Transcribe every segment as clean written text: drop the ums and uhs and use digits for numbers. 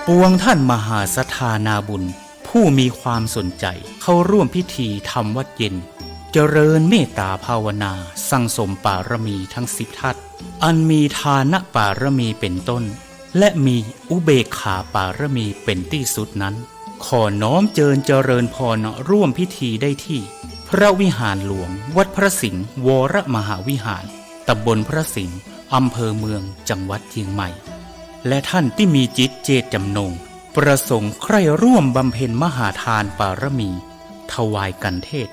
ปวงท่านมหาศรัทธานาบุญผู้มีความสนใจเข้าร่วมพิธีทำวัดเย็นเจริญเมตตาภาวนาสั่งสมปารมีทั้ง10 ทัศอันมีทานปารมีเป็นต้นและมีอุเบกขาปารมีเป็นที่สุดนั้นขอน้อมเจริญพรร่วมพิธีได้ที่พระวิหารหลวงวัดพระสิงห์วรมหาวิหารตำบลพระสิงห์อำเภอเมืองจังหวัดเชียงใหม่และท่านที่มีจิตเจตจำนงประสงค์ใคร่ร่วมบำเพ็ญมหาทานปารมีถวายกันเทศ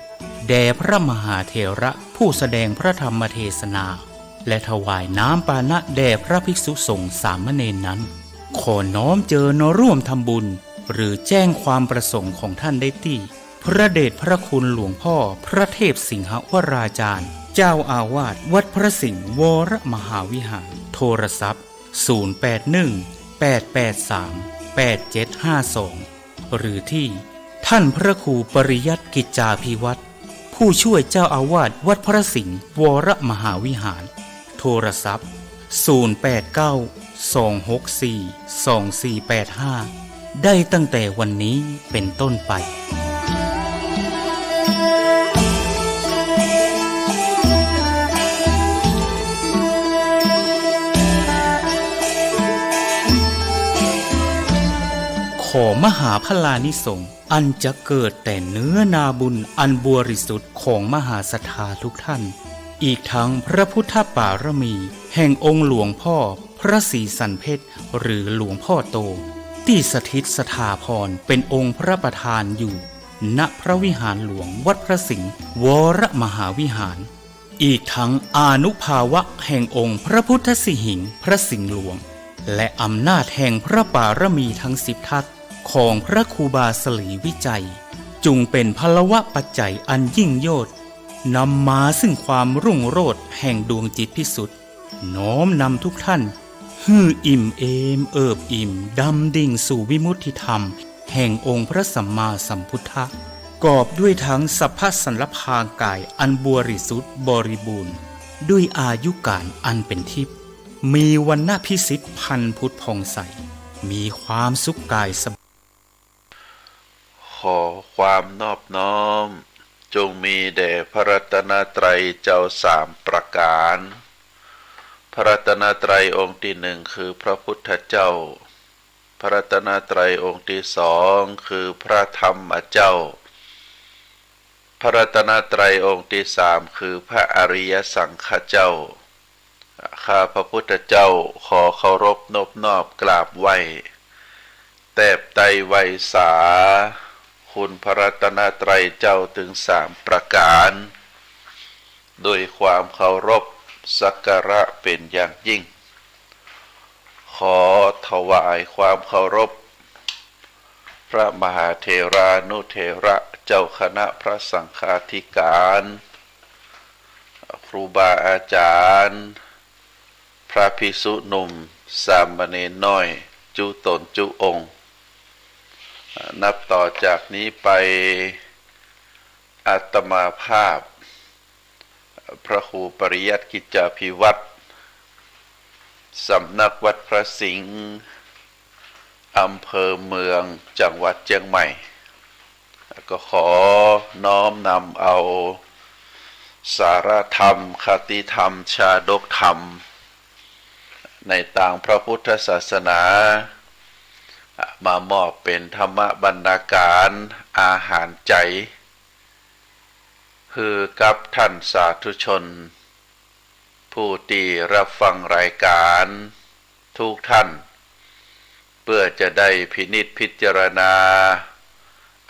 แด่พระมหาเถระผู้แสดงพระธรรมเทศนาและถวายน้ำปานะแด่พระภิกษุสงฆ์สามเณรนั้นขอน้อมร่วมทำบุญหรือแจ้งความประสงค์ของท่านได้ที่พระเดชพระคุณหลวงพ่อพระเทพสิงหวราจารย์เจ้าอาวาสวัดพระสิงห์วรมหาวิหารโทรศัพท์0818838752หรือที่ท่านพระครูปริยัติกิจจาภิวัตรผู้ช่วยเจ้าอาวาสวัดพระสิงห์วรมหาวิหารโทรศัพท์0892642485ได้ตั้งแต่วันนี้เป็นต้นไปขอมหาพลานิสงส์อันจะเกิดแต่เนื้อนาบุญอันบริสุทธิ์ของมหาศรัทธาทุกท่านอีกทั้งพระพุทธปารมีแห่งองค์หลวงพ่อพระศรีสันเพชรหรือหลวงพ่อโตที่สถิตสถาพรเป็นองค์พระประธานอยู่ณพระวิหารหลวงวัดพระสิงห์วรมหาวิหารอีกทั้งอานุภาวะแห่งองค์พระพุทธสิหิงค์พระสิงห์หลวงและอำนาจแห่งพระปารมีทั้ง10 ทัศของพระครูบาสลีวิจัยจุงเป็นพลวะปัจจัยอันยิ่งโยชน์นำมาซึ่งความรุ่งโรจน์แห่งดวงจิตพิสุทธิ์น้อมนำทุกท่านฮืออิ่มเอมเอิบอิ่มดำดิ่งสู่วิมุตติธรรมแห่งองค์พระสัมมาสัมพุทธะกอบด้วยทั้งสัพพสันลภากายอันบริสุทธิ์บริบูรณ์ด้วยอายุการอันเป็นทิพย์มีวรรณพิสิทธิ์พันพุทธผ่องใสมีความสุขกายสบายขอความนอบน้อมจงมีแด่พระรัตนตรัยเจ้า3 ประการพระรัตนตรัยองค์ที่1คือพระพุทธเจ้าพระรัตนตรัยองค์ที่2คือพระธรรมเจ้าพระรัตนตรัยองค์ที่3คือพระอริยสังฆเจ้าข้าพระพุทธเจ้าขอเคารพนบนอบกราบไหว้แตบไตรไวสาคุณพระรัตนตรัยเจ้าถึง3 ประการโดยความเคารพสักการะเป็นอย่างยิ่งขอถวายความเคารพพระมหาเถรานุเถระเจ้าคณะพระสังฆาธิการครูบาอาจารย์พระภิกษุหนุ่มสามเณรน้อยจุตนจุองค์นับต่อจากนี้ไปอาตมาภาพพระครูปริยัติกิจจาภิวัตรสำนักวัดพระสิงห์อำเภอเมืองจังหวัดเชียงใหม่ก็ขอน้อมนำเอาสารธรรมคติธรรมชาดกธรรมในต่างพระพุทธศาสนามามอบเป็นธรรมบรรณาการอาหารใจคือกับท่านสาธุชนผู้ที่รับฟังรายการทุกท่านเพื่อจะได้พินิจพิจารณา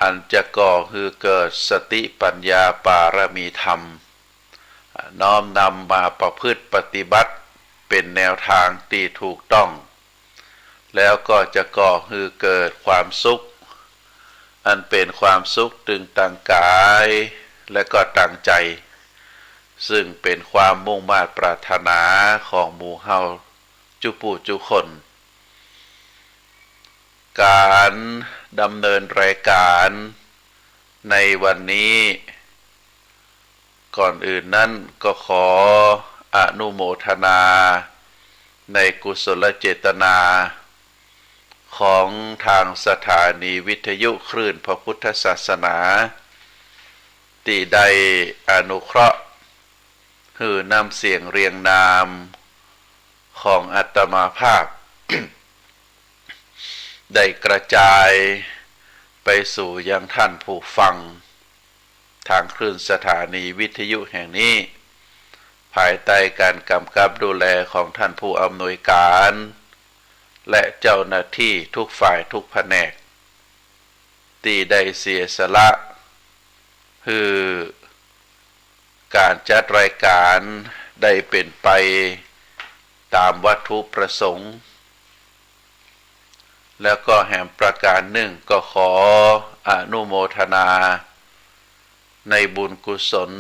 อันจะก่อคือเกิดสติปัญญาปารมีธรรมน้อมนำมาประพฤติปฏิบัติเป็นแนวทางที่ถูกต้องแล้วก็จะก่อคือเกิดความสุขอันเป็นความสุขตึงต่างกายและก็ต่างใจซึ่งเป็นความมุ่งมา่ปรารถนาของหมู่เฮาจุปู่จุคนการดำเนินรายการในวันนี้ก่อนอื่นนั้นก็ขออนุโมทนาในกุศลเจตนาข ของทางสถานีวิทยุคลื่นพระพุทธศาสนาที่ได้อนุเคราะห์คือนำเสียงเรียงนามของอาตมาภาพ ได้กระจายไปสู่ยังท่านผู้ฟังทางคลื่นสถานีวิทยุแห่งนี้ภายใต้การกำกับดูแลของท่านผู้อำนวยการและเจ้าหน้าที่ทุกฝ่ายทุกแผนกที่ได้เสียสละคือการจัดรายการได้เป็นไปตามวัตถุประสงค์แล้วก็แห่งประการหนึ่งก็ขออนุโมทนาในบุญกุศล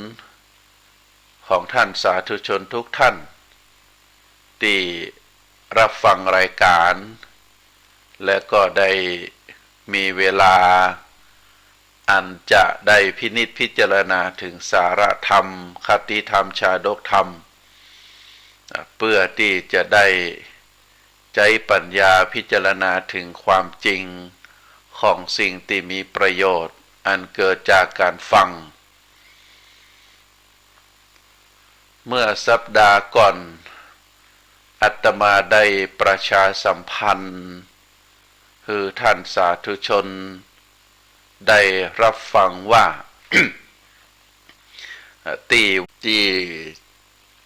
ของท่านสาธุชนทุกท่านที่รับฟังรายการและก็ได้มีเวลาอันจะได้พินิจพิจารณาถึงสาระธรรมคติธรรมชาดกธรรมเพื่อที่จะได้ใช้ปัญญาพิจารณาถึงความจริงของสิ่งที่มีประโยชน์อันเกิดจากการฟังเมื่อสัปดาห์ก่อนอาตมาได้ประชาสัมพันธ์คือท่านสาธุชนได้รับฟังว่า ที่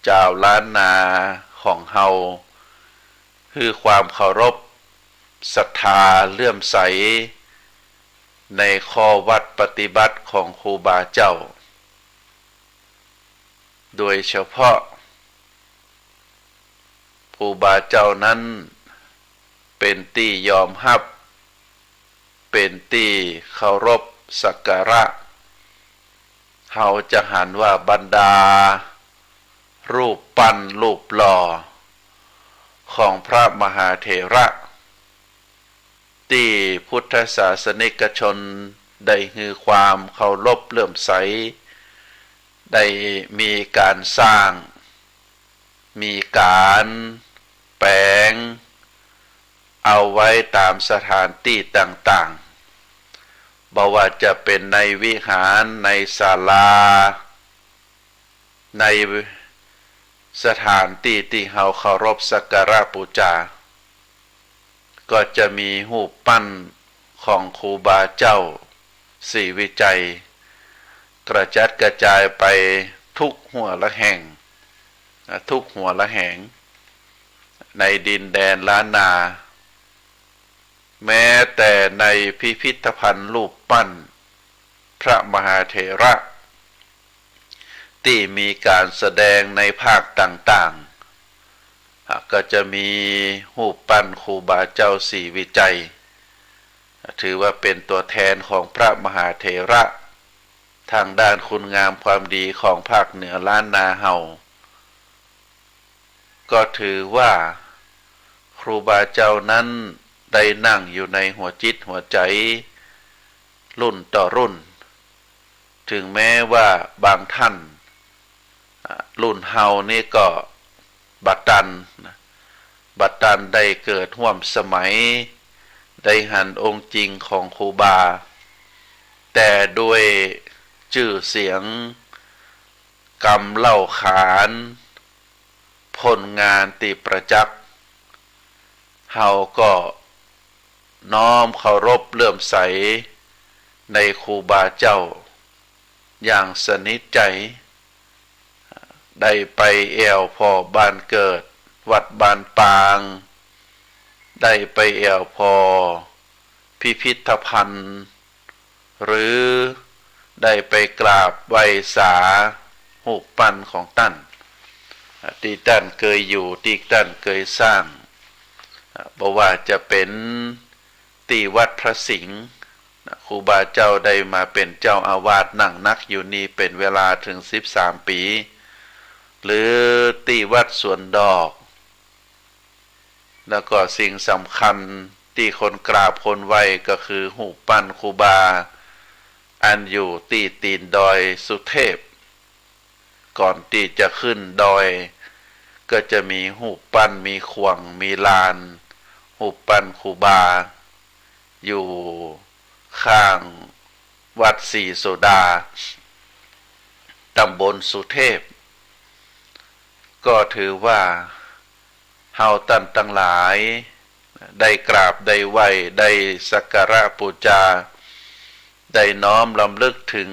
เจ้าล้านนาของเฮาคือความเคารพศรัทธาเลื่อมใสในข้อวัดปฏิบัติของครูบาเจ้าโดยเฉพาะครูบาเจ้านั้นเป็นที่ยอมรับเป็นที่เคารพสักการะเฮาจะหันว่าบรรดารูปปั้นรูปหล่อของพระมหาเถระที่พุทธศาสนิกชนได้ฮือความเคารพเลื่อมใสได้มีการสร้างมีการแปลงเอาไว้ตามสถานที่ต่างๆบ่ว่าจะเป็นในวิหารในศาลาในสถานที่ที่เฮาเคารพสักการะบูชาก็จะมีรูปปั้นของครูบาเจ้าศรีวิจัยกระจัดกระจายไปทุกหัวละแห่งทุกหัวละแห่งในดินแดนล้านนาแม้แต่ในพิพิธภัณฑ์รูปปั้นพระมหาเถระที่มีการแสดงในภาคต่างๆก็จะมีรูปปั้นครูบาเจ้าศรีวิจัยถือว่าเป็นตัวแทนของพระมหาเถระทางด้านคุณงามความดีของภาคเหนือล้านนาเฮาก็ถือว่าครูบาเจ้านั้นได้นั่งอยู่ในหัวจิตหัวใจรุ่นต่อรุ่นถึงแม้ว่าบางท่านรุ่นเฮานี่ก็บัดตันได้เกิดร่วมสมัยได้หันองค์จริงของครูบาแต่ด้วยชื่อเสียงกำเล่าขานผลงานติประจักษ์เฮาก็น้อมเคารพเลื่อมใสในครูบาเจ้าอย่างสนิทใจได้ไปแอวพอบ้านเกิดวัดบ้านปางได้ไปแอวพอพิพิธภัณฑ์หรือได้ไปกราบไหว้สารูปปั้นของท่านที่ท่านเคยอยู่ที่ท่านเคยสร้างบ่ว่าจะเป็นที่วัดพระสิงห์ครูบาเจ้าได้มาเป็นเจ้าอาวาสนั่งนักอยู่นี่เป็นเวลาถึง13 ปีหรือที่วัดสวนดอกแล้วก็สิ่งสำคัญที่คนกราบคนไหว้ก็คือรูปปั้นครูบาอันอยู่ที่ตีนดอยสุเทพก่อนที่จะขึ้นดอยก็จะมีรูปปั้นมีขวงมีลานรูปปั้นครูบา อยู่ข้างวัดศรีโสดาตำบลสุเทพก็ถือว่าเฮาท่านทั้งหลายได้กราบได้ไหว้ได้สักการะบูชาได้น้อมรำลึกถึง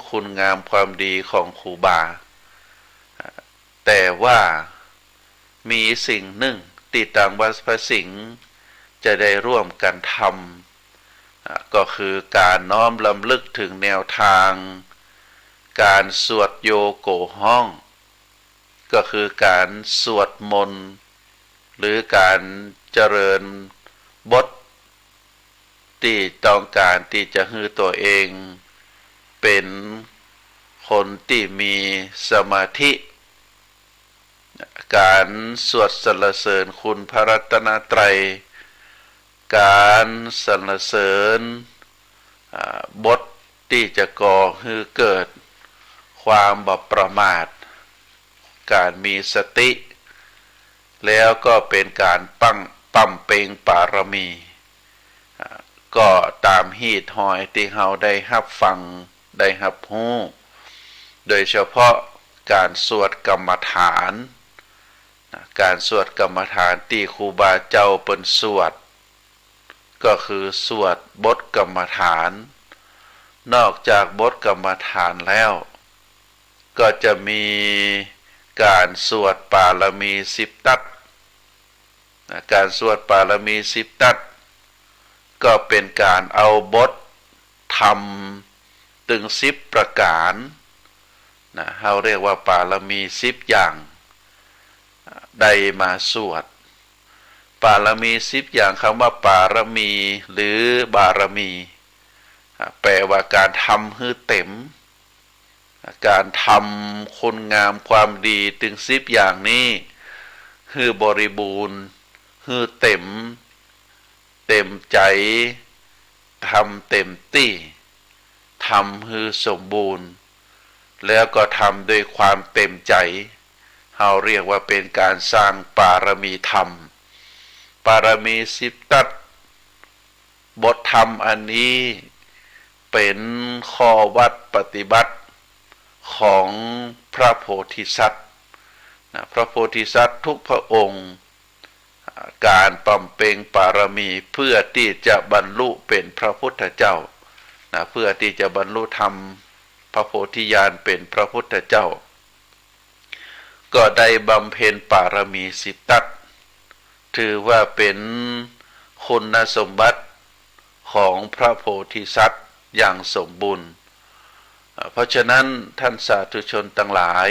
คุณงามความดีของครูบาแต่ว่ามีสิ่งหนึ่งที่ต่างวัดพระสิงห์จะได้ร่วมกันทำก็คือการน้อมรำลึกถึงแนวทางการสวดโยโกห้องก็คือการสวดมนต์หรือการเจริญบทที่ต้องการที่จะให้ตัวเองเป็นคนที่มีสมาธิการสวดสรรเสริญคุณพระรัตนตรัยการสรรเสริญบทที่จะก่อให้เกิดความบ่ประมาทการมีสติแล้วก็เป็นการปั้มเปงปารมีก็ตามฮีดหอยที่เฮาได้รับฟังได้รับรู้โดยเฉพาะการสวดกรรมฐานการสวดกรรมฐานที่ครูบาเจ้าเปิ้นสวดก็คือสวดบทกรรมฐานนอกจากบทกรรมฐานแล้วก็จะมีการสวดปารมี10ทัศการสวดปารมี10ทัศก็เป็นการเอาบทธรรมถึง10ประการเราเรียกว่าปารมี10อย่างได้มาสวดปารมี10อย่างคำว่าปารมีหรือบารมีแปลว่าการทำให้เต็มการทำคุณงามความดีถึง10อย่างนี้ให้บริบูรณ์ให้เต็มใจทำเต็มที่ทำให้สมบูรณ์แล้วก็ทำด้วยความเต็มใจเราเรียกว่าเป็นการสร้างปารมีธรรมปารมี10ทัศบทธรรมอันนี้เป็นข้อวัดปฏิบัติของพระโพธิสัตว์พระโพธิสัตว์ทุกพระองค์การบำเพ็ญปารมีเพื่อที่จะบรรลุเป็นพระพุทธเจ้าเพื่อที่จะบรรลุธรรมพระโพธิญาณเป็นพระพุทธเจ้าก็ได้บำเพ็ญปารมี10ทัศถือว่าเป็นคุณสมบัติของพระโพธิสัตว์อย่างสมบูรณ์เพราะฉะนั้นท่านสาธุชนทั้งหลาย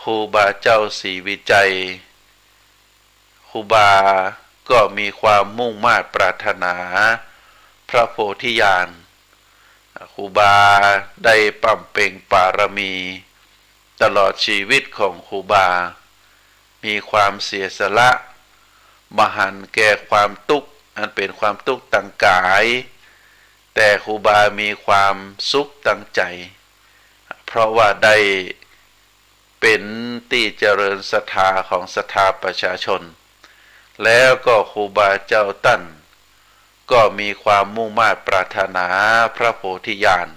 ครูบาเจ้าศรีวิจัยครูบาก็มีความมุ่งมา่ปรารถนาพระโพธิญาณครูบาได้บำเพ็ญปารมีตลอดชีวิตของครูบามีความเสียสละมหันต์แก่ความทุกข์อันเป็นความทุกข์ทางกายแต่ครูบามีความสุขตั้งใจเพราะว่าได้เป็นที่เจริญศรัทธาของศรัทธาประชาชนแล้วก็ครูบาเจ้าตั้นก็มีความมุ่งมา่ปรารถนาพระโพธิญาณ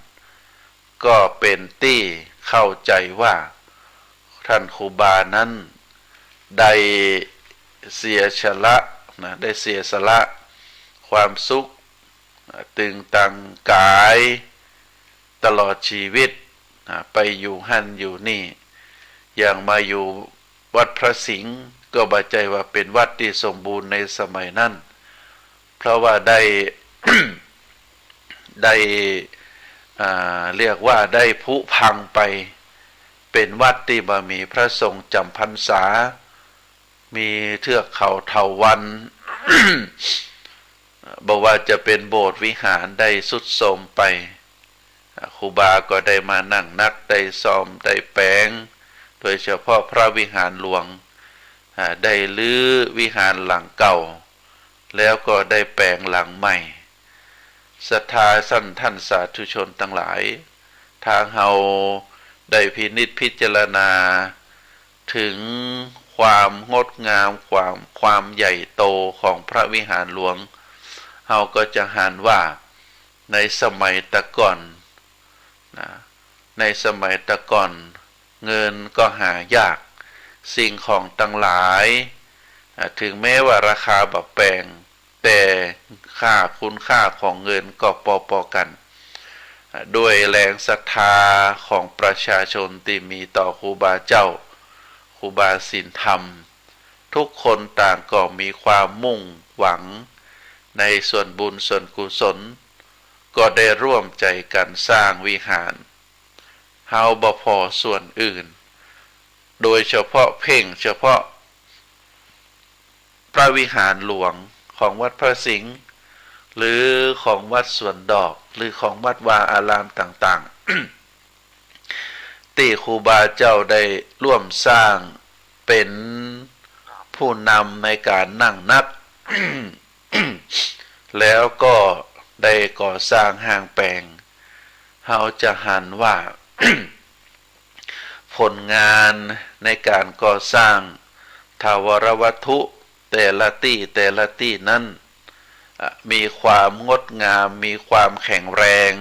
ก็เป็นที่เข้าใจว่าท่านครูบานั้นได้เสียสละได้เสียสละความสุขตึงตังกายตลอดชีวิตไปอยู่หั่นอยู่นี่อย่างมาอยู่วัดพระสิงห์ก็บาใจว่าเป็นวัดที่สมบูรณ์ในสมัยนั้นเพราะว่าได้ ได้เรียกว่าได้ผุพังไปเป็นวัดที่บ่มีพระสงฆ์จำพรรษามีเทือกเขาเถาวัลย์ บอกว่าจะเป็นโบสถ์วิหารได้สุดโทรมไปครูบาก็ได้มานั่งนักได้ซ่อมได้แปลงโดยเฉพาะพระวิหารหลวงได้ลื้อวิหารหลังเก่าแล้วก็ได้แปลงหลังใหม่ศรัทธาท่านสาธุชนทั้งหลายทางเฮาได้พินิจพิจารณาถึงความงดงามความใหญ่โตของพระวิหารหลวง เฮาก็จะหันว่าในสมัยตะก่อนนะในสมัยตะก่อนเงินก็หายากสิ่งของต่างหลายถึงแม้ว่าราคาบ่แพงแต่คุณค่าของเงินก็พอๆกันด้วยแรงศรัทธาของประชาชนที่มีต่อครูบาเจ้าครูบาศีลธรรมทุกคนต่างก็มีความมุ่งหวังในส่วนบุญส่วนกุศลก็ได้ร่วมใจกันสร้างวิหารเฮาบ่พอส่วนอื่นโดยเฉพาะเพ่งเฉพาะพระวิหารหลวงของวัดพระสิงห์หรือของวัดสวนดอกหรือของวัดวาอารามต่างๆ ที่ครูบาเจ้าได้ร่วมสร้างเป็นผู้นำในการนั่งนับ แล้วก็ได้ก่อสร้างห้างแปลงเฮาจะหันว่า ผลงานในการก่อสร้างทาวรวัตถุแต่ละที่นั้นมีความงดงามมีความแข็งแรง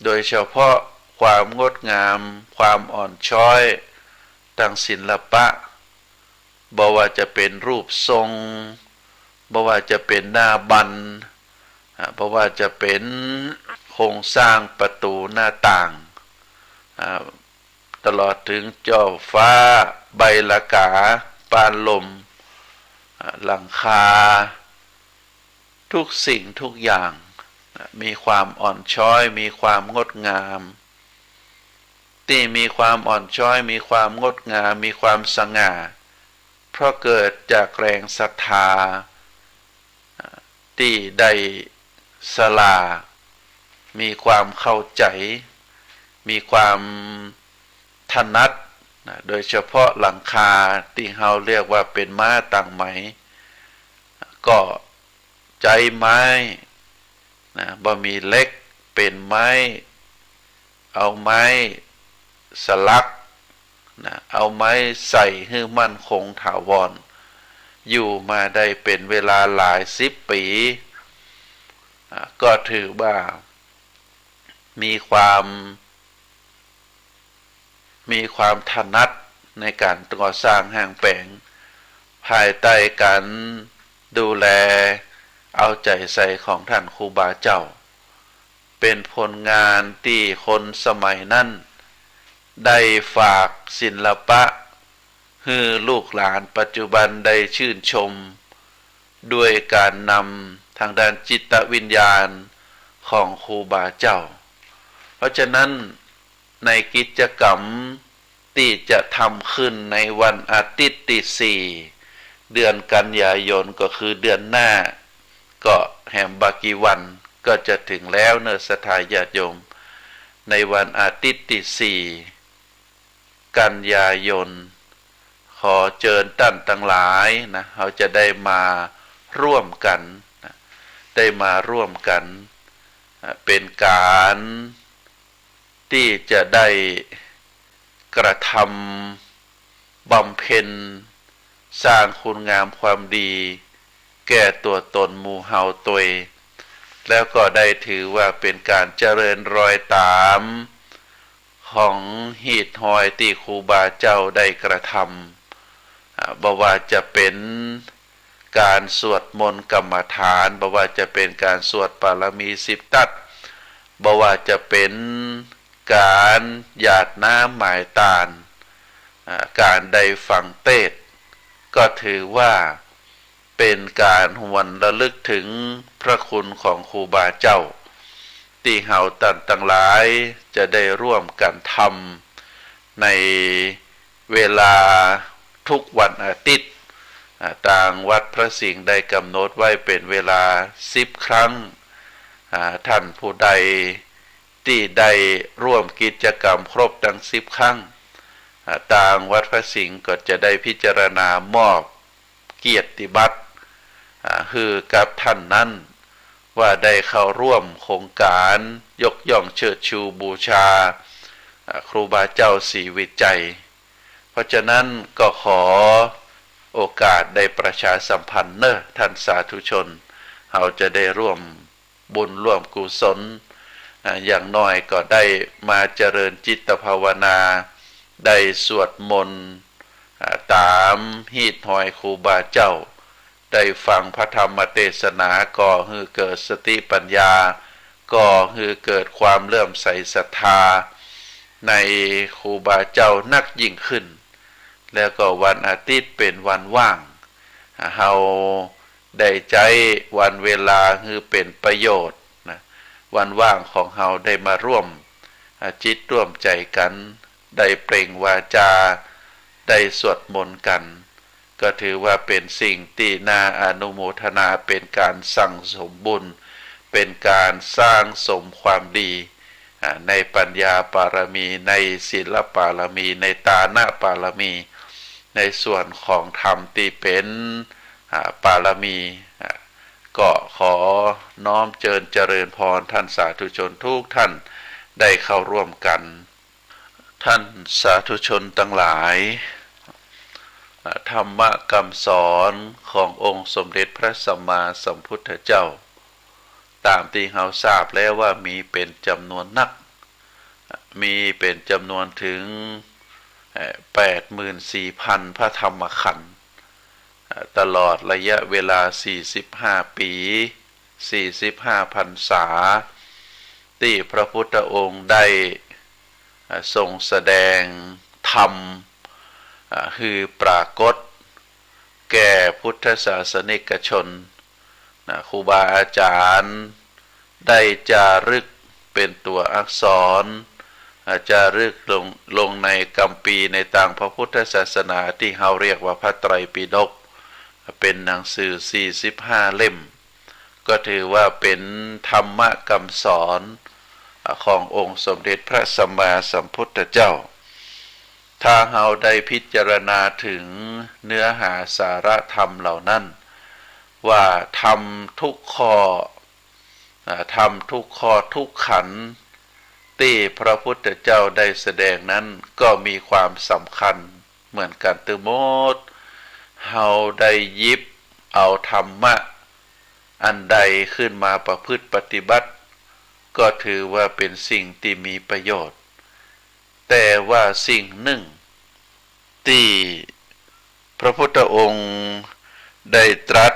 โดยเฉพาะความงดงามความอ่อนช้อยทางศิลปะบ่ว่าจะเป็นรูปทรงบ่ว่าจะเป็นหน้าบันบ่ว่าจะเป็นโครงสร้างประตูหน้าต่างตลอดถึงจอฟ้าใบละกาปานลมหลังคาทุกสิ่งทุกอย่างมีความอ่อนช้อยมีความงดงามที่มีความอ่อนช้อยมีความงดงามมีความสง่าเพราะเกิดจากแรงศรัทธาที่ได้สละมีความเข้าใจมีความถนัดโดยเฉพาะหลังคาที่เฮาเรียกว่าเป็นไม้ต่างไหมก็ใจไม้บ่มีเล็กเป็นไม้เอาไม้สลักเอาไม้ใส่ให้มั่นคงถาวรอยู่มาได้เป็นเวลาหลาย10 ปีก็ถือว่ามีความถนัดในการก่อสร้างห้างแปลงภายใต้การดูแลเอาใจใส่ของท่านครูบาเจ้าเป็นผลงานที่คนสมัยนั้นได้ฝากศิลปะให้ลูกหลานปัจจุบันได้ชื่นชมด้วยการนำทางด้านจิตวิญญาณของครูบาเจ้าเพราะฉะนั้นในกิจกรรมที่จะทำขึ้นในวันอาทิตย์ที่4เดือนกันยายนก็คือเดือนหน้าก็แหมบากี่วันก็จะถึงแล้วเนศรัทธาญาติโยมในวันอาทิตย์ที่4กันยายนขอเชิญท่านทั้งหลายนะเราจะได้มาร่วมกันเป็นการที่จะได้กระทำบำเพ็ญสร้างคุณงามความดีแก่ตัวตนหมู่เฮาตัวแล้วก็ได้ถือว่าเป็นการเจริญรอยตามของหีดหอยที่ครูบาเจ้าได้กระทำบ่ว่าจะเป็นการสวดมนต์กรรมฐานบ่ว่าจะเป็นการสวดปารมี10 ทัศบ่ว่าจะเป็นการหยาดน้ำหมายตาลการได้ฟังเทศน์ก็ถือว่าเป็นการหวนระลึกถึงพระคุณของครูบาเจ้าที่เฮาต่างหลายจะได้ร่วมกันทำในเวลาทุกวันอาทิตย์ต่างวัดพระสิงห์ได้กำหนดไว้เป็นเวลา10 ครั้งท่านผู้ใดที่ได้ร่วมกิจกรรมครบทั้ง10 ครั้งต่างวัดพระสิงห์ก็จะได้พิจารณามอบเกียรติบัตรคือกับท่านนั้นว่าได้เข้าร่วมโครงการยกย่องเชิดชูบูชาครูบาเจ้าศรีวิจัยเพราะฉะนั้นก็ขอโอกาสได้ประชาสัมพันธ์ท่านสาธุชน เราจะได้ร่วมบุญร่วมกุศลอย่างน้อยก็ได้มาเจริญจิตภาวนาได้สวดมนต์ตามฮีดหอยครูบาเจ้าได้ฟังพระธรรมเทศนาก็ให้เกิดสติปัญญาก็ให้เกิดความเลื่อมใสศรัทธาในครูบาเจ้านักยิ่งขึ้นแล้วก็วันอาทิตย์เป็นวันว่างเฮาได้ใจวันเวลาคือเป็นประโยชน์นะวันว่างของเฮาได้มาร่วมจิตร่วมใจกันได้เปล่งวาจาได้สวดมนต์กันก็ถือว่าเป็นสิ่งที่น่าอนุโมทนาเป็นการสั่งสมบุญเป็นการสร้างสมความดีในปัญญาปารมีในศีลปารมีในตานะปารมีในส่วนของธรรมที่เป็นปารมีก็ขอน้อมเจริญพรท่านสาธุชนทุกท่านได้เข้าร่วมกันท่านสาธุชนทั้งหลายธรรมคำสอนขององค์สมเด็จพระสัมมาสัมพุทธเจ้าตามที่เราทราบแล้วว่ามีเป็นจำนวนนักมีเป็นจำนวนถึง84,000 พระธรรมขันธ์ตลอดระยะเวลา45 ปี45 พรรษาที่พระพุทธองค์ได้ทรงแสดงธรรมคือปรากฏแก่พุทธศาสนิกชนครูบาอาจารย์ได้จารึกเป็นตัวอักษรจารึกลงในคัมภีร์ในทางพระพุทธศาสนาที่เราเรียกว่าพระไตรปิฎกเป็นหนังสือ45 เล่มก็ถือว่าเป็นธรรมคำสอนขององค์สมเด็จพระสัมมาสัมพุทธเจ้าถ้าเราได้พิจารณาถึงเนื้อหาสาระธรรมเหล่านั้นว่าธรรมทุกข้อทุกขันธ์ที่พระพุทธเจ้าได้แสดงนั้นก็มีความสำคัญเหมือนกันทั้งหมดเราได้หยิบเอาธรรมะอันใดขึ้นมาประพฤติปฏิบัติก็ถือว่าเป็นสิ่งที่มีประโยชน์แต่ว่าสิ่งหนึ่งที่พระพุทธองค์ได้ตรัส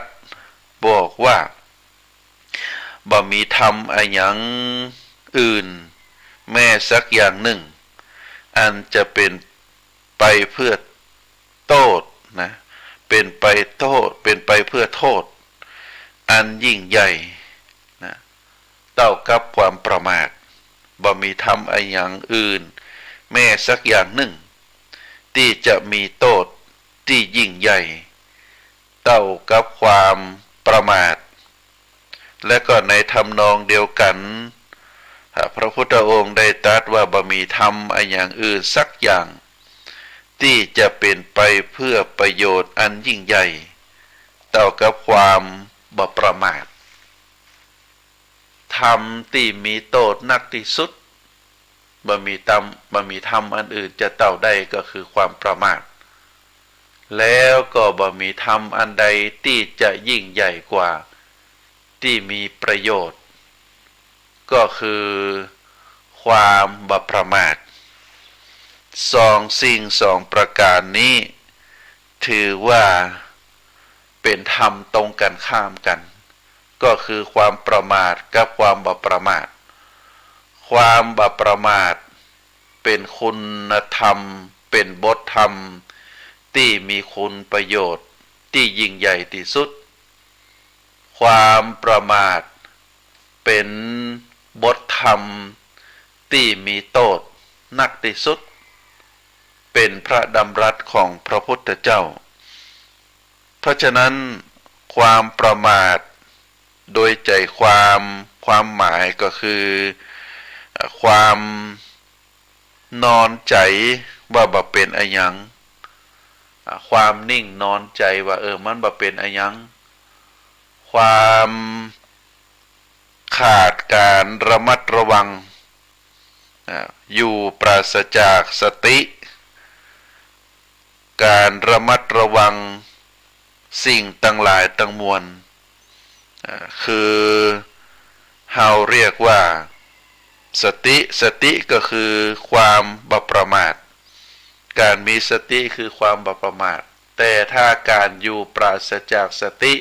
บอกว่าบ่มีธรรมอะไรอย่างอื่นแม้สักอย่างหนึ่งอันจะเป็นไปเพื่อโทษนะเป็นไปเพื่อโทษอันยิ่งใหญ่นะเท่ากับความประมาทบ่มีธรรมอะไรอย่างอื่นแม้สักอย่างหนึ่งที่จะมีโทษที่ยิ่งใหญ่เท่ากับความประมาทและก็ในทำนองเดียวกันพระพุทธองค์ได้ตรัสว่าบ่มีธรรมอะไรอย่างอื่นสักอย่างที่จะเป็นไปเพื่อประโยชน์อันยิ่งใหญ่เท่ากับความบ่ประมาทธรรมที่มีโทษหนักที่สุดบ่มีธรรมอันอื่นจะเท่าได้ก็คือความประมาทแล้วก็บ่มีธรรมอันใดที่จะยิ่งใหญ่กว่าที่มีประโยชน์ก็คือความบ่ประมาทสิ่งสองประการนี้ถือว่าเป็นธรรมตรงกันข้ามกันก็คือความประมาทกับความบ่ประมาทความบ่ประมาทเป็นคุณธรรมเป็นบทธรรมที่มีคุณประโยชน์ที่ยิ่งใหญ่ที่สุดความประมาทเป็นบทธรรมที่มีโทษหนักที่สุดเป็นพระดำรัสของพระพุทธเจ้าเพราะฉะนั้นความประมาทโดยใจความหมายก็คือความนอนใจว่าบ่เป็นอะหยังความนิ่งนอนใจว่ามันบ่เป็นอะหยังความขาดการระมัดระวังอยู่ปราศจากสติการระมัดระวังสิ่งทั้งหลายทั้งมวล คือเฮาเรียกว่าสติก็คือความบ่ประมาทการมีสติคือความบ่ประมาทแต่ถ้าการอยู่ปราศจากสติ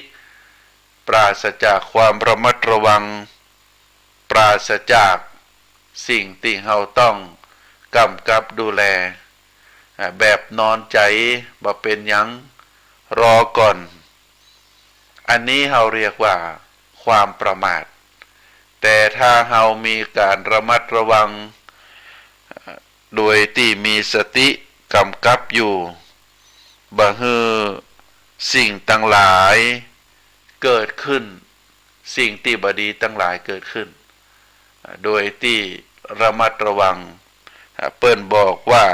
ปราศจากความระมัดระวังปราศจากสิ่งที่เฮาต้องกำกับดูแลแบบนอนใจบ่เป็นหยังรอก่อนอันนี้เฮาเรียกว่าความประมาทแต่ถ้าเฮามีการระมัดระวังโดยที่มีสติกำกับอยู่บ่ฮือสิ่งทั้งหลายเกิดขึ้นสิ่งที่บ่ดีทั้งหลายเกิดขึ้นโดยที่ระมัดระวังเปิ้นบอกว่า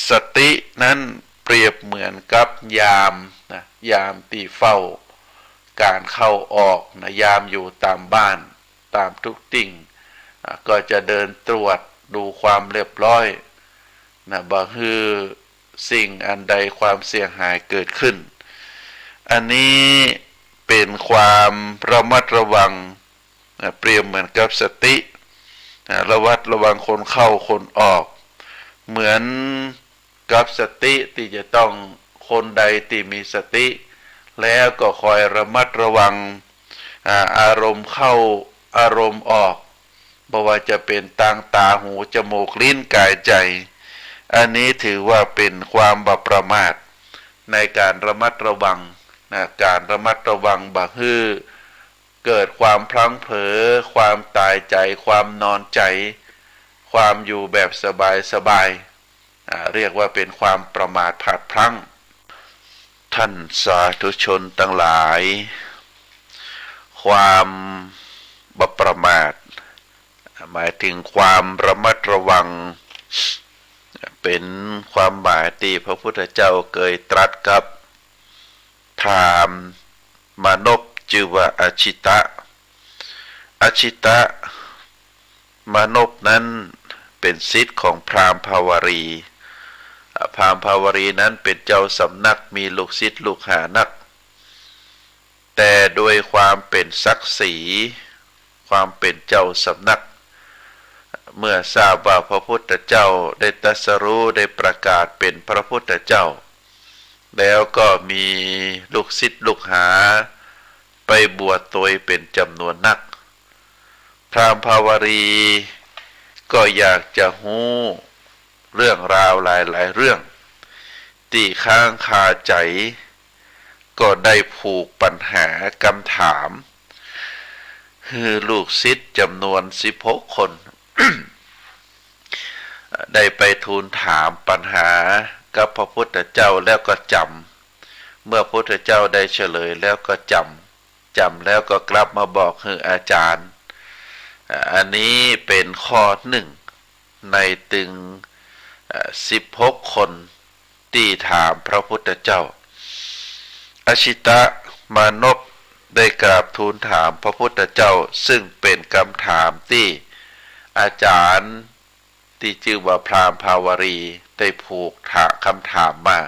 สตินั้นเปรียบเหมือนกับยามยามที่เฝ้าการเข้าออกยามอยู่ตามบ้านตามทุกติ่งก็จะเดินตรวจดูความเรียบร้อยบ่ฮือสิ่งอันใดความเสียหายเกิดขึ้นอันนี้เป็นความระมัดระวังเปรียบเหมือนกับสติระวัดระวังคนเข้าคนออกเหมือนกับสติที่จะต้องคนใดที่มีสติแล้วก็คอยระมัดระวังอารมณ์เข้าอารมณ์ออกบ่ว่าจะเป็นทางตาหูจมูกลิ้นกายใจอันนี้ถือว่าเป็นความบ่ประมาทในการระมัดระวังการระมัดระวังบ่ฮือเกิดความพลั้งเผลอความตายใจความนอนใจความอยู่แบบสบายเรียกว่าเป็นความประมาทพลาดพลั้งท่านสาธุชนทั้งหลายความบ่ประมาทหมายถึงความระมัดระวังเป็นความหมายที่พระพุทธเจ้าเคยตรัสกับพราหมณ์มานพชื่อว่าอชิตะมานพนั้นเป็นศิษย์ของพราหมณ์ภาวรีพราหมณ์ภาวรีนั้นเป็นเจ้าสำนักมีลูกศิษย์ลูกหานักแต่โดยความเป็นศักดิ์ศรีความเป็นเจ้าสำนักเมื่อทราบว่าพระพุทธเจ้าได้ตรัสรู้ได้ประกาศเป็นพระพุทธเจ้าแล้วก็มีลูกศิษย์ลูกหาไปบวชตัวเป็นจำนวนนักพราหมณ์ภาวรีก็อยากจะรู้เรื่องราวหลายๆเรื่องที่ค้างคาใจก็ได้ผูกปัญหากำถามคือลูกศิษย์จำนวน16 คน ได้ไปทูลถามปัญหากับพระพุทธเจ้าแล้วก็จำเมื่อพระพุทธเจ้าได้เฉลยแล้วก็จำแล้วก็กลับมาบอกคืออาจารย์อันนี้เป็นข้อหนึ่งในตึง16 คนที่ถามพระพุทธเจ้าอชิตะมานพได้กราบทูลถามพระพุทธเจ้าซึ่งเป็นคำถามที่อาจารย์ที่ชื่อว่าพราหมณ์ภาวรีได้ผูกคำถามมา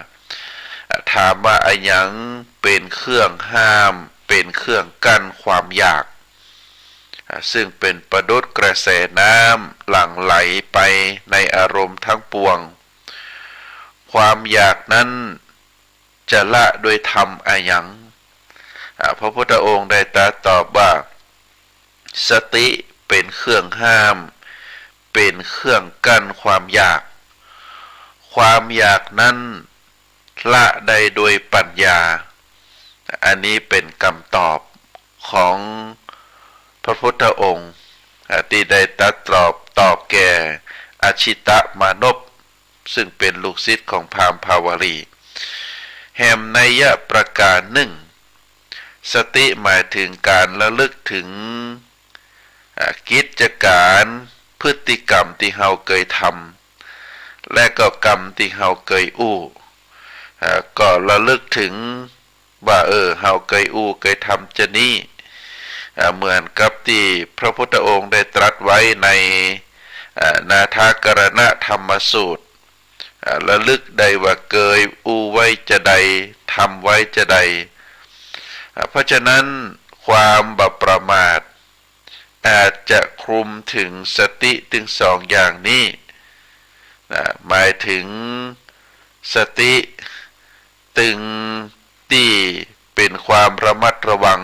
ถามว่าอะไรยังเป็นเครื่องห้ามเป็นเครื่องกั้นความอยากซึ่งเป็นประดุจกระแสน้ำหลั่งไหลไปในอารมณ์ทั้งปวงความอยากนั้นจะละโดยธรรมอะไรยังพระพุทธองค์ได้ตรัสตอบว่าสติเป็นเครื่องห้ามเป็นเครื่องกั้นความอยากความอยากนั้นละได้โดยปัญญาอันนี้เป็นคำตอบของพระพุทธองค์ที่ได้ตรัสตอบแก่อชิตะมานพซึ่งเป็นลูกศิษย์ของพราหมณ์ภาวรีแห่งนัยประการหนึ่งสติหมายถึงการระลึกถึงกิจการพฤติกรรมที่เราเคยทำและก็กรรมที่เราเคยก็ระลึกถึงว่าเราเคยเคยทำจะนี้เหมือนกับที่พระพุทธองค์ได้ตรัสไว้ในนาทากรณธรรมสูตรระลึกได้ว่าเคยไว้จะใดทำไว้จะใดเพราะฉะนั้น ความบัประมาทอาจจะคลุมถึงสติถึงสองอย่างนี้นะหมายถึงสติตึงที่เป็นความระมัดระวัง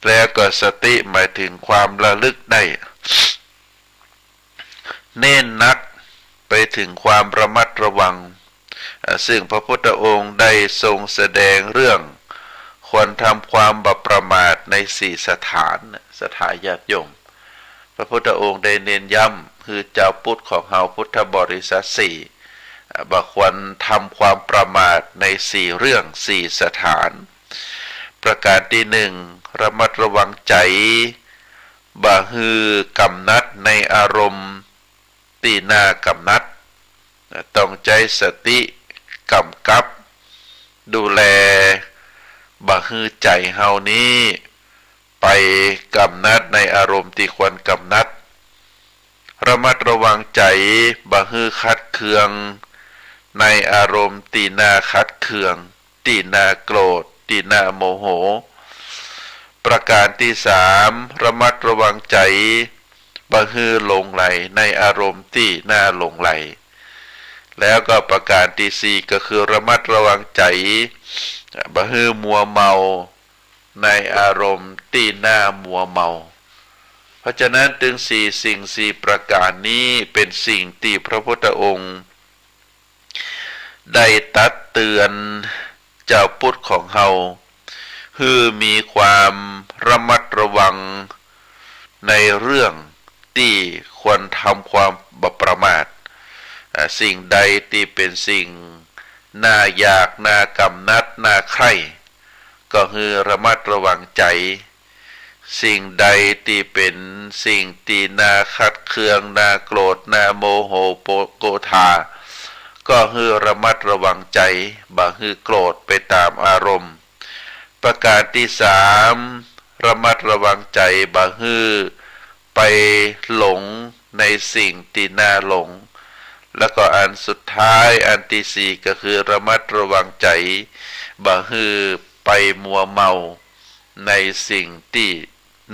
แล้วก็สติหมายถึงความระลึกได้เน้นนักไปถึงความระมัดระวังซึ่งพระพุทธองค์ได้ทรงแสดงเรื่องควรทำความบัประมาทในสี่สถานญาติโยมพระพุทธองค์ได้เน้นย้ำคือเจ้าพุทธของเฮาพุทธบริษัทสี่บ่ควรทำความประมาทในสี่เรื่องสี่สถานประการที่หนึ่งระมัดระวังใจบ่ฮือกำนัดในอารมณ์ที่น่ากำนัดต้องใจสติกำกับดูแลบ่ฮือใจเฮานี้ไปกำนัดในอารมณ์ที่ควรกำนัดระมัดระวังใจบ่ฮือคัดเคืองในอารมณ์ที่น่าคัดเคืองที่น่าโกรธที่น่าโมโหประการที่สามระมัดระวังใจบ่ฮือหลงไหลในอารมณ์ที่น่าหลงไหลแล้วก็ประการที่สี่ก็คือระมัดระวังใจบ่ฮือมัวเมาในอารมณ์ที่น่ามัวเมาเพราะฉะนั้นถึงสิ่งประการนี้เป็นสิ่งที่พระพุทธองค์ได้ตักเตือนเจ้าพุทธของเฮาคือมีความระมัดระวังในเรื่องที่ควรทำความบ่ประมาทสิ่งใดที่เป็นสิ่งน่าอยากน่ากำนัดน่าใคร่ก็คือระมัดระวังใจสิ่งใดที่เป็นสิ่งที่น่าขัดเคืองน่าโกรธน่าโมโหโกธาก็คือระมัดระวังใจบ่คือโกรธไปตามอารมณ์ประการที่สามระมัดระวังใจบ่คือไปหลงในสิ่งที่น่าหลงแล้วก็อันสุดท้ายอันที่สี่ก็คือระมัดระวังใจบ่คือไปมัวเมาในสิ่งที่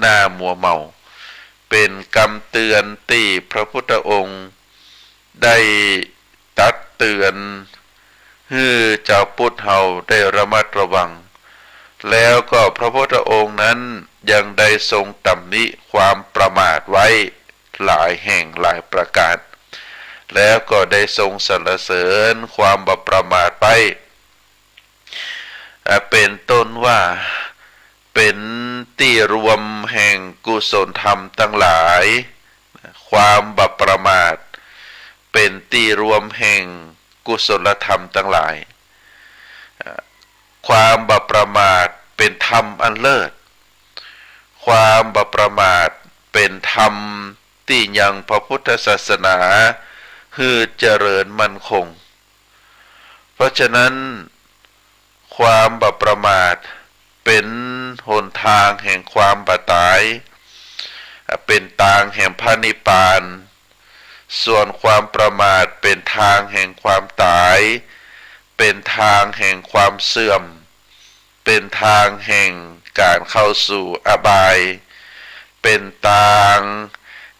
น่ามัวเมาเป็นคำเตือนที่พระพุทธองค์ได้ตักเตือนให้เจ้าพุทธเฮาได้ระมัดระวังแล้วก็พระพุทธองค์นั้นยังได้ทรงตำหนิความประมาทไว้หลายแห่งหลายประการแล้วก็ได้ทรงสรรเสริญความบ่ประมาทไปเป็นต้นว่าเป็นที่รวมแห่งกุศลธรรมทั้งหลายความบ่ประมาทเป็นที่รวมแห่งกุศลธรรมทั้งหลายความบ่ประมาทเป็นธรรมอันเลิศความบ่ประมาทเป็นธรรมที่ยังพระพุทธศาสนาคือเจริญมั่นคงเพราะฉะนั้นความบ่ประมาทเป็นหนทางแห่งความบ่ตายเป็นทางแห่งพระนิพพานส่วนความประมาทเป็นทางแห่งความตายเป็นทางแห่งความเสื่อมเป็นทางแห่งการเข้าสู่อบายเป็นทาง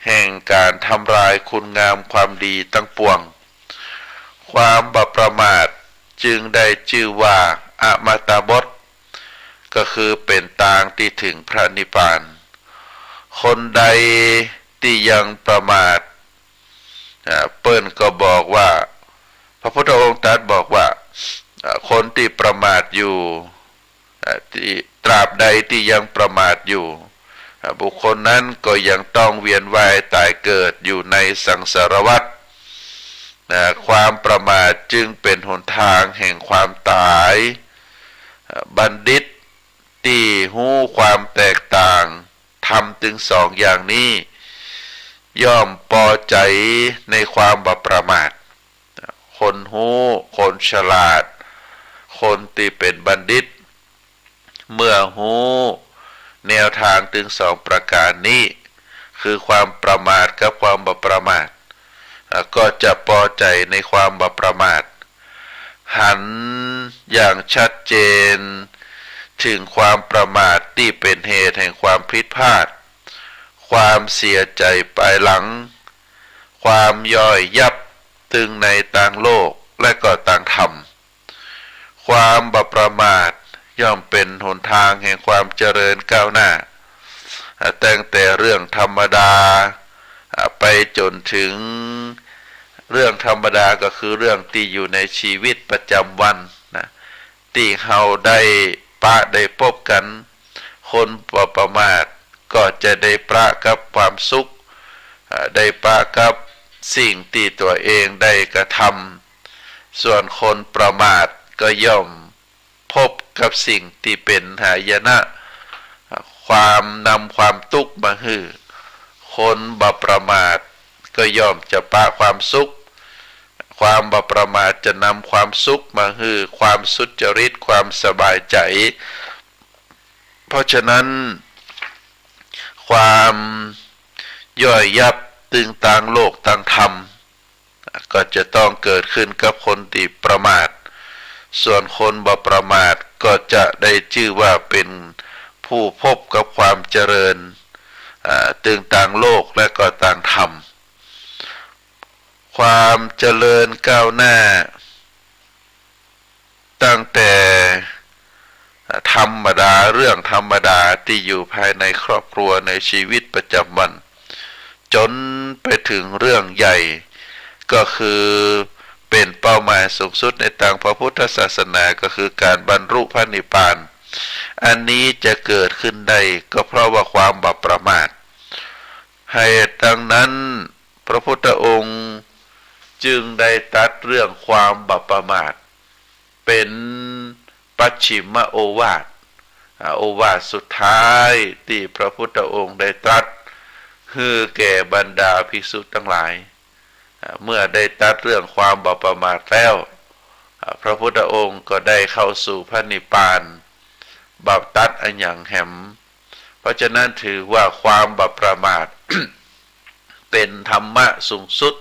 แห่งการทำลายคุณงามความดีทั้งปวงความบ่ประมาทจึงได้ชื่อว่าอมตะบทก็คือเป็นทางที่ถึงพระนิพพานคนใดที่ยังประมาทเปิ้นก็บอกว่าพระพุทธองค์ตรัสบอกว่าคนที่ประมาทอยู่ตราบใดที่ยังประมาทอยู่บุคคลนั้นก็ยังต้องเวียนว่ายตายเกิดอยู่ในสังสารวัฏความประมาทจึงเป็นหนทางแห่งความตายบัณฑิตที่หู้ความแตกต่างทำถึงสองอย่างนี้ย่อมพอใจในความบ่ประมาทคนหู้คนฉลาดคนที่เป็นบัณฑิตเมื่อหู้แนวทางถึงสองประการนี้คือความประมาทกับความบ่ประมาทก็จะพอใจในความบ่ประมาทหันอย่างชัดเจน ถึงความประมาทที่เป็นเหตุแห่งความผิดพลาดความเสียใจภายหลังความย่อยยับตึงในต่างโลกและก็ต่างธรรมความบ่ประมาทย่อมเป็นหนทางแห่งความเจริญก้าวหน้าตั้งแต่เรื่องธรรมดาไปจนถึงเรื่องธรรมดาก็คือเรื่องที่อยู่ในชีวิตประจำวันนะที่เราได้พบกันคนบ่ประมาทก็จะได้ประกับความสุขได้ประกับสิ่งที่ตัวเองได้กระทำส่วนคนประมาทก็ย่อมพบกับสิ่งที่เป็นหายนะความนำความทุกข์มาให้คนบ่ประมาทก็ย่อมจะปะความสุขความบ่ประมาทจะนำความสุขมาให้ความสุจริตความสบายใจเพราะฉะนั้นความย่อยยับตึงต่างโลกต่างธรรมก็จะต้องเกิดขึ้นกับคนที่ประมาทส่วนคนบ่ประมาทก็จะได้ชื่อว่าเป็นผู้พบกับความเจริญตึงต่างโลกและก็ต่างธรรมความเจริญก้าวหน้าตั้งแต่ธรรมดาเรื่องธรรมดาที่อยู่ภายในครอบครัวในชีวิตประจำวันจนไปถึงเรื่องใหญ่ก็คือเป็นเป้าหมายสูงสุดในทางพระพุทธศาสนาก็คือการบรรลุพระนิพพานอันนี้จะเกิดขึ้นได้ก็เพราะว่าความบ่ประมาทให้ดังนั้นพระพุทธองค์จึงได้ตรัสเรื่องความบ่ประมาทเป็นปัจฉิมโอวาทโอวาทสุดท้ายที่พระพุทธองค์ได้ตรัสคือแก่บรรดาภิกษุทั้งหลายเมื่อได้ตรัสเรื่องความบ่ประมาทแล้วพระพุทธองค์ก็ได้เข้าสู่พระนิพพานบัพตัดอันอย่างแหมเพราะฉะนั้นถือว่าความบ่ประมาท เป็นธรรมะสูงสุด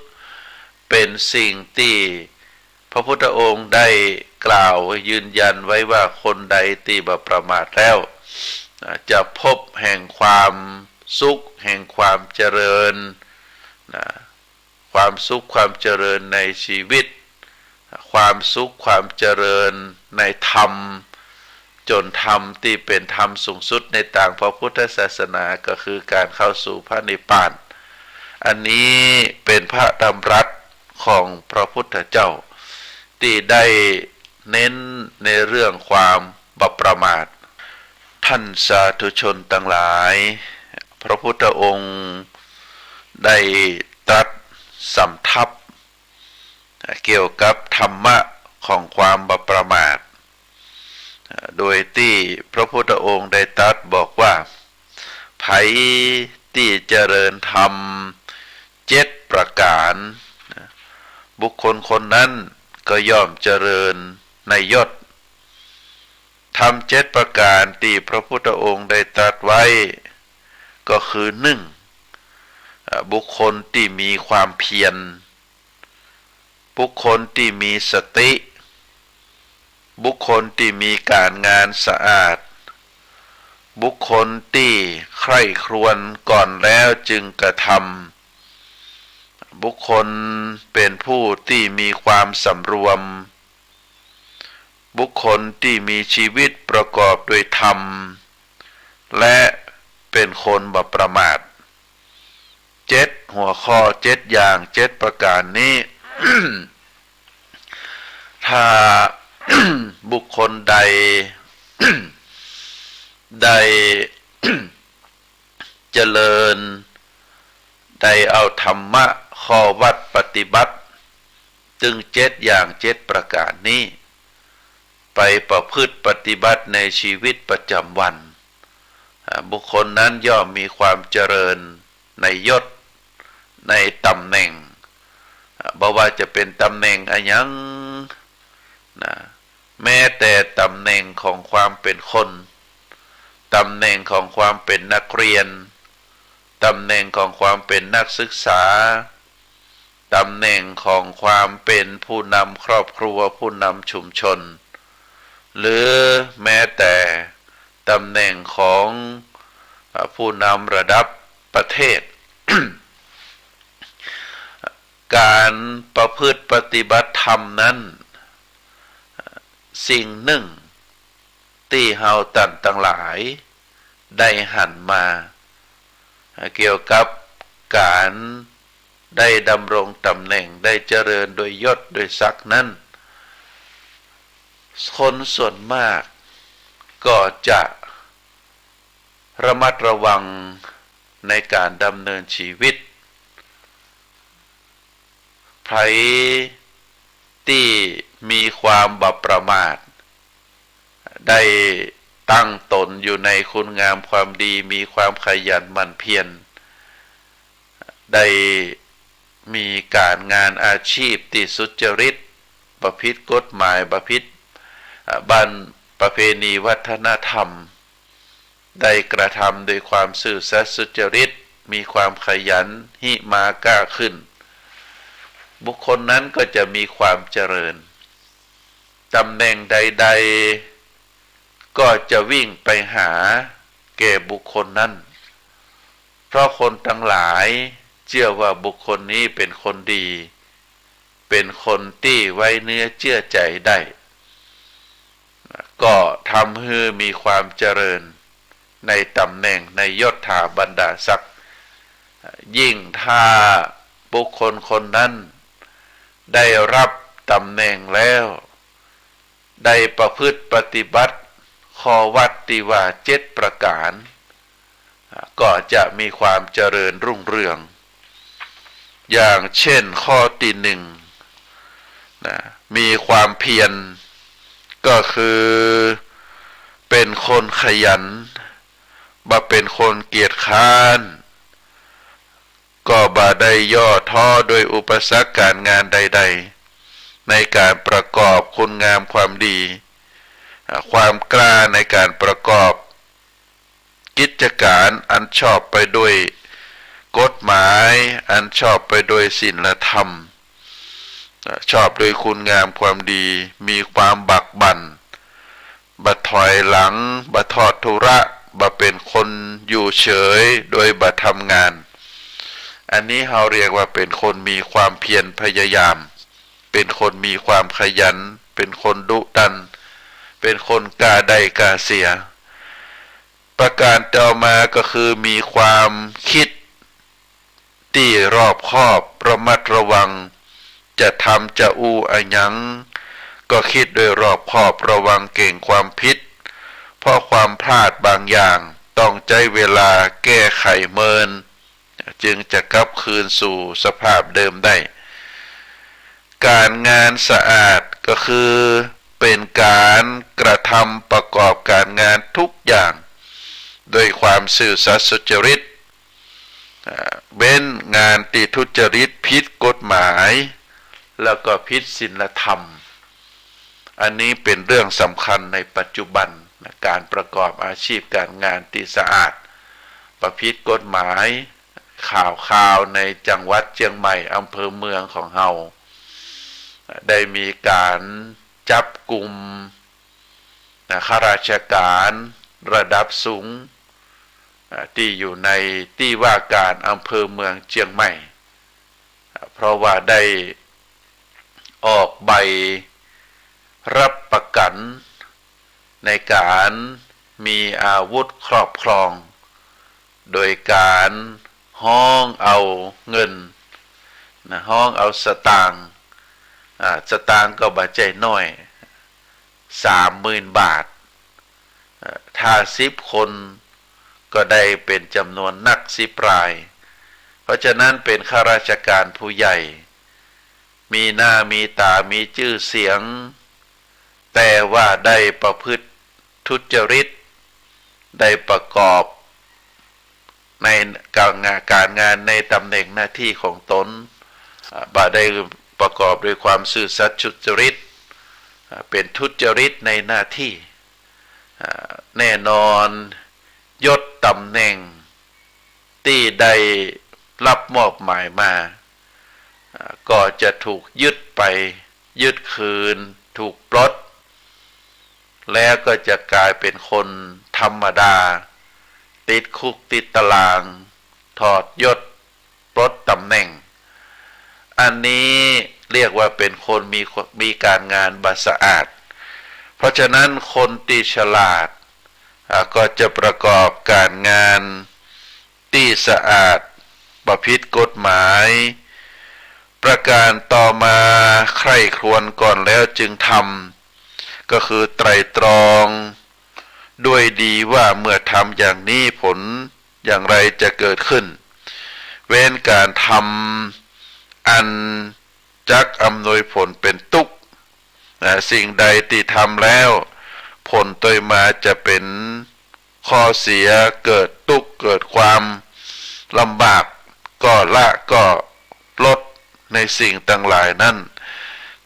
เป็นสิ่งที่พระพุทธองค์ได้กล่าวยืนยันไว้ว่าคนใดที่บ่ประมาทแล้วจะพบแห่งความสุขแห่งความเจริญความสุขความเจริญในชีวิตความสุขความเจริญในธรรมจนธรรมที่เป็นธรรมสูงสุดในทางพระพุทธศาสนาก็คือการเข้าสู่พระนิพพานอันนี้เป็นพระดำรัสของพระพุทธเจ้าที่ได้เน้นในเรื่องความบ่ประมาทท่านสาธุชนทั้งหลายพระพุทธองค์ได้ตรัสสำทับเกี่ยวกับธรรมะของความบ่ประมาทโดยที่พระพุทธองค์ได้ตรัสบอกว่าไผที่เจริญธรรม7ประการบุคคลคนนั้นก็ย่อมเจริญในยศธรรม7ประการที่พระพุทธองค์ได้ตรัสไว้ก็คือ1บุคคลที่มีความเพียรบุคคลที่มีสติบุคคลที่มีการงานสะอาดบุคคลที่ใคร่ครวญก่อนแล้วจึงกระทำบุคคลเป็นผู้ที่มีความสำรวมบุคคลที่มีชีวิตประกอบด้วยธรรมและเป็นคนบ่ประมาท7หัวข้อ7อย่าง7ประการนี้ ถ้า บุคคลใด ได้ เจริญได้เอาธรรมะข้อวัดปฏิบัติจึง7อย่าง7ประการนี้ไปประพฤติปฏิบัติในชีวิตประจำวันบุคคลนั้นย่อมมีความเจริญในยศในตำแหน่งบ่ว่าจะเป็นตำแหน่งอะไรยังนะแม้แต่ตำแหน่งของความเป็นคนตำแหน่งของความเป็นนักเรียนตำแหน่งของความเป็นนักศึกษาตำแหน่งของความเป็นผู้นำครอบครัวผู้นำชุมชนหรือแม้แต่ ตำแหน่งของผู้นำระดับประเทศ การประพฤติปฏิบัติธรรมนั้นสิ่งหนึ่งที่เฮาตันทั้งหลายได้หันมาเกี่ยวกับการได้ดำรงตำแหน่งได้เจริญโดยยศโดยศักดิ์นั้นคนส่วนมากก็จะระมัดระวังในการดำเนินชีวิตไผที่มีความบัพประมาทได้ตั้งตนอยู่ในคุณงามความดีมีความขยันหมั่นเพียรได้มีการงานอาชีพที่สุจริตประพฤติกฎหมายประพฤติบัณฑประเพณีวัฒนธรรมได้กระทำโดยความซื่อสัตย์สุจริตมีความขยันหิมากล้าขึ้นบุคคลนั้นก็จะมีความเจริญตำแหน่งใดๆก็จะวิ่งไปหาแก่บุคคลนั้นเพราะคนทั้งหลายเชื่อว่าบุคคลนี้เป็นคนดีเป็นคนที่ไว้เนื้อเชื่อใจได้ก็ทำให้มีความเจริญในตำแหน่งในยศถาบรรดาศักดิ์ยิ่งถ้าบุคคลคนนั้นได้รับตำแหน่งแล้วได้ประพฤติปฏิบัติข้อวัดที่ว่า7ประการก็จะมีความเจริญรุ่งเรืองอย่างเช่นข้อที่หนึ่งมีความเพียรก็คือเป็นคนขยันบ่เป็นคนเกียจคร้านก็บ่ได้ย่อท้อโดยอุปสรรคการงานใดๆในการประกอบคุณงามความดีความกล้าในการประกอบกิจการอันชอบไปด้วยกฎหมายอันชอบไปด้วยศีลธรรมชอบโดยคุณงามความดีมีความบักบั่นบ่ถอยหลังบ่ทอดทุระบ่เป็นคนอยู่เฉยโดยบ่ทำงานอันนี้เราเรียกว่าเป็นคนมีความเพียรพยายามเป็นคนมีความขยันเป็นคนดุดันเป็นคนกล้าได้กล้าเสียประการต่อมาก็คือมีความคิดที่รอบคอบระมัดระวังจะทำจะอู้อะหยังก็คิดโดยรอบคอบระวังเก่งความผิดเพราะความพลาดบางอย่างต้องใช้เวลาแก้ไขเมินจึงจะกลับคืนสู่สภาพเดิมได้การงานสะอาดก็คือเป็นการกระทำประกอบการงานทุกอย่างโดยความซื่อสัตย์สุจริตเว้นงานที่ทุจริตผิดกฎหมายแล้วก็ผิดศีลธรรมอันนี้เป็นเรื่องสำคัญในปัจจุบันการประกอบอาชีพการงานที่สะอาดประพฤติกฎหมายข่าวในจังหวัดเชียงใหม่อำเภอเมืองของเฮาได้มีการจับกลุ่มข้าราชการระดับสูงที่อยู่ในที่ว่าการอำเภอเมืองเชียงใหม่เพราะว่าได้ออกใบรับประกันในการมีอาวุธครอบครองโดยการห้องเอาเงินห้องเอาสตางค์ก็บ่ใจน้อย 30,000 บาทถ้า10 คนก็ได้เป็นจำนวนนัก10 รายเพราะฉะนั้นเป็นข้าราชการผู้ใหญ่มีหน้ามีตามีชื่อเสียงแต่ว่าได้ประพฤติทุจริตได้ประกอบในการงานในตำแหน่งหน้าที่ของตนบ่ได้ประกอบด้วยความซื่อสัตย์สุจริตเป็นทุจริตในหน้าที่แน่นอนยศตำแหน่งที่ได้รับมอบหมายมาก็จะถูกยึดไปยึดคืนถูกปลดแล้วก็จะกลายเป็นคน ธรรมดาติดคุกติดตารางถอดยศปลดตำแหน่งอันนี้เรียกว่าเป็นคนมีการงานบาสะอาดเพราะฉะนั้นคนที่ฉลาดก็จะประกอบการงานที่สะอาดประพฤติกฎหมายประการต่อมาใคร่ครวญก่อนแล้วจึงทำก็คือไตร่ตรองด้วยดีว่าเมื่อทำอย่างนี้ผลอย่างไรจะเกิดขึ้นเว้นการทำอันจักอำนวยผลเป็นทุกข์สิ่งใดที่ทำแล้วผลโดยมาจะเป็นข้อเสียเกิดทุกข์เกิดความลำบากก็ละก็ลดในสิ่งต่างหลายนั้น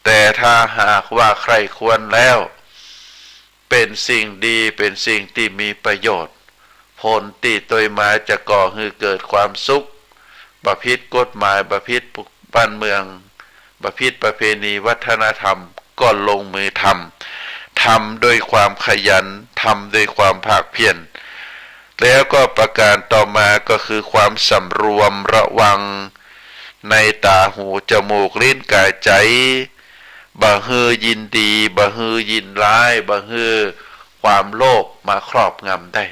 แต่ถ้าหากว่าใครควรแล้วเป็นสิ่งดีเป็นสิ่งที่มีประโยชน์ผลที่โดยมาจะก่อให้เกิดความสุขประพฤติกฎหมายประพฤติบ้านเมืองประพฤติประเพณีวัฒนธรรมก็ลงมือทำด้วยความขยันทำด้วยความภาคเพียรแล้วก็ประการต่อมาก็คือความสำรวมระวังในตาหูจมูกลิ้นกายใจบ่ฮือยินดีบ่ฮือยินร้ายบ่ฮือความโลภมาครอบงำได้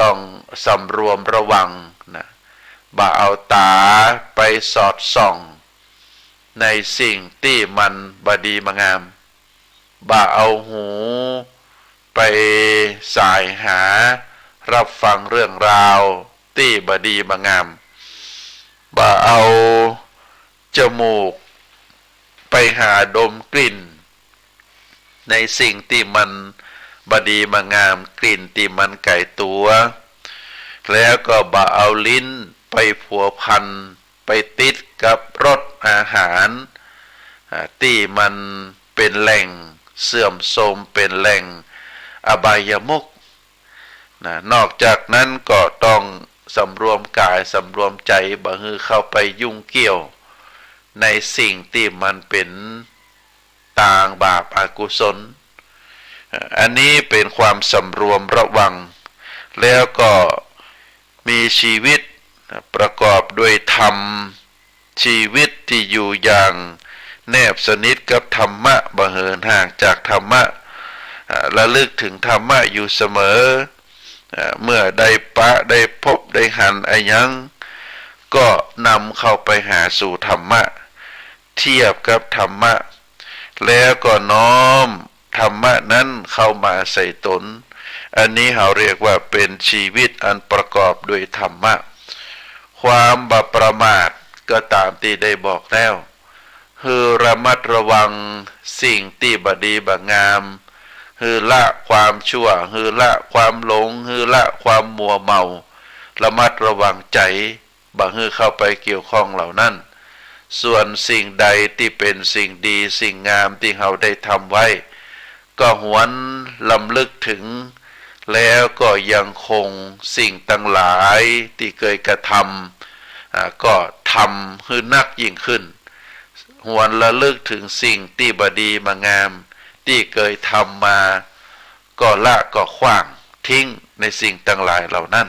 ต้องสำรวมระวังนะบ่เอาตาไปสอดส่องในสิ่งที่มันบดีมางามบ่เอาหูไปสายหารับฟังเรื่องราวที่บดีมางามบ่เอาจมูกไปหาดมกลิ่นในสิ่งที่มันบดีมางามกลิ่นที่มันไก่ตัวแล้วก็บ่เอาลิ้นไปผัวพันไปติดกับรสอาหารที่มันเป็นแหล่งเสื่อมโทรมเป็นแหล่งอบายมุขนอกจากนั้นก็ต้องสำรวมกายสำรวมใจบ่ให้เข้าไปยุ่งเกี่ยวในสิ่งที่มันเป็นต่างบาปอกุศลอันนี้เป็นความสำรวมระวังแล้วก็มีชีวิตประกอบด้วยธรรมชีวิตที่อยู่อย่างแนบสนิทกับธรรมะบ่เหินห่างจากธรรมะระลึกถึงธรรมะอยู่เสมอเมื่อได้ปะได้พบได้หันอะไรยังก็นำเข้าไปหาสู่ธรรมะเทียบกับธรรมะแล้วก็น้อมธรรมะนั้นเข้ามาใส่ตนอันนี้เราเรียกว่าเป็นชีวิตอันประกอบด้วยธรรมะความบประมาทก็ตามที่ได้บอกแล้วคือระมัดระวังสิ่งที่บดีบงามคือละความชั่วคือละความหลงคือละความมัวเมาระมัดระวังใจบ่ให้เข้าไปเกี่ยวข้องเหล่านั้นส่วนสิ่งใดที่เป็นสิ่งดีสิ่งงามที่เราได้ทำไว้ก็หวนลำลึกถึงแล้วก็ยังคงสิ่งต่างหลายที่เคยกระทำก็ทำให้นักยิ่งขึ้นหวนระลึกถึงสิ่งที่บดีมางามที่เคยทำมาก็ละก็ขว้างทิ้งในสิ่งต่างหลายเหล่านั้น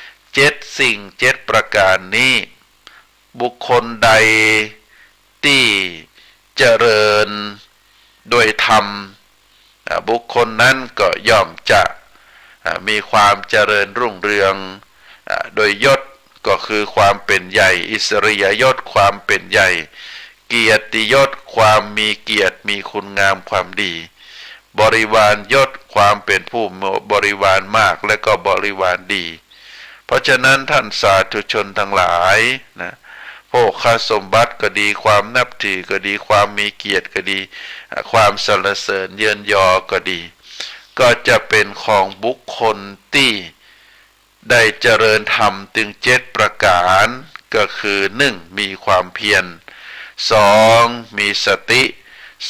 7 สิ่ง7ประการนี้บุคคลใดที่เจริญโดยธรรมบุคคลนั้นก็ย่อมจะมีความเจริญรุ่งเรืองโดยยศก็คือความเป็นใหญ่อิสริยยศความเป็นใหญ่เกียรติยศความมีเกียรติมีคุณงามความดีบริวารยศความเป็นผู้บริวารมากและก็บริวารดีเพราะฉะนั้นท่านสาธุชนทั้งหลายนะโภคสมบัติก็ดีความนับถือก็ดีความมีเกียรติก็ดีความสรรเสริญเยินยอก็ดีก็จะเป็นของบุคคลที่ได้เจริญธรรมถึง7ประการก็คือ 1. มีความเพียร 2. มีสติ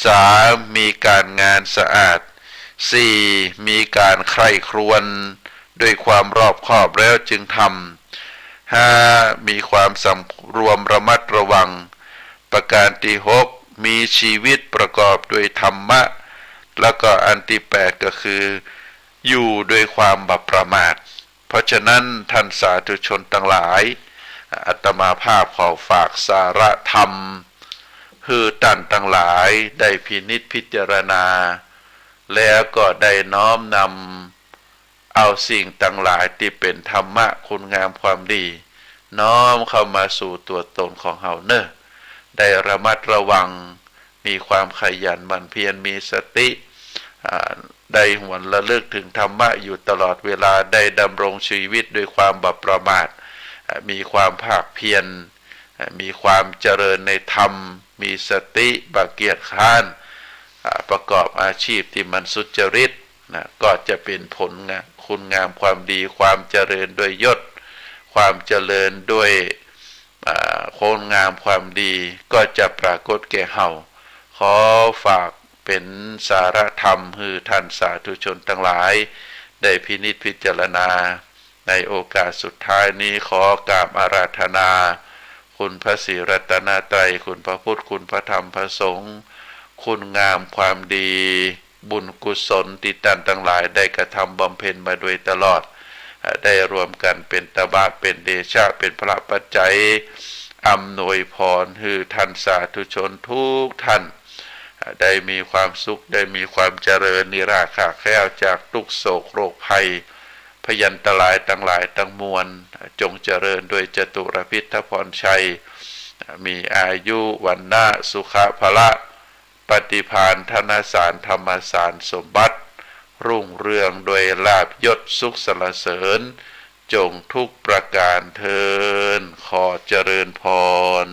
3. มีการงานสะอาด 4. มีการใคร่ครวญด้วยความรอบคอบแล้วจึงทำ 5. มีความสำรวมระมัดระวังประการที่ 6. มีชีวิตประกอบด้วยธรรมะแล้วก็อันที่ 8 ก็คือ อยู่ด้วยความบัพประมาทเพราะฉะนั้นท่านสาธุชนทั้งหลายอาตมาภาพขอฝากสาระธรรมคือท่านทั้งหลายได้พินิจพิจารณาแล้วก็ได้น้อมนำเอาสิ่งทั้งหลายที่เป็นธรรมะคุณงามความดีน้อมเข้ามาสู่ตัวตนของเฮาเนอะได้ระมัดระวังมีความขยันหมั่นเพียรมีสติได้หวนระลึกถึงธรรมะอยู่ตลอดเวลาได้ดำรงชีวิตด้วยความบัพประมาทมีความภาคเพียรมีความเจริญในธรรมมีสติบักเกียรติค้านประกอบอาชีพที่มันสุจริตนะก็จะเป็นผลงานคุณงามความดีความเจริญด้วยยศความเจริญด้วยคุณงามความดีก็จะปรากฏแก่เฮาขอฝากเป็นสาระธรรมคือท่านสาธุชนทั้งหลายได้พินิจพิจารณาในโอกาสสุดท้ายนี้ขอกราบอาราธนาคุณพระศรีรัตนตรัยคุณพระพุทธคุณพระธรรมพระสงฆ์คุณงามความดีบุญกุศลที่ท่านทั้งหลายได้กระทำบำเพ็ญมาโดยตลอดได้รวมกันเป็นตบะเป็นเดชะเป็นพระปัจจัยอำนวยพรให้ท่านสาธุชนทุกท่านได้มีความสุขได้มีความเจริญนิราคาแคล้วจากทุกโศกโรคภัยพยันตรายทั้งหลายทั้งมวลจงเจริญโดยจตุรพิธพรชัยมีอายุวันนะสุขภละปฏิภาณธนสารธรรมสารสมบัติรุ่งเรืองโดยลาภยศสุขสรรเสริญจงทุกประการเทินขอเจริญพร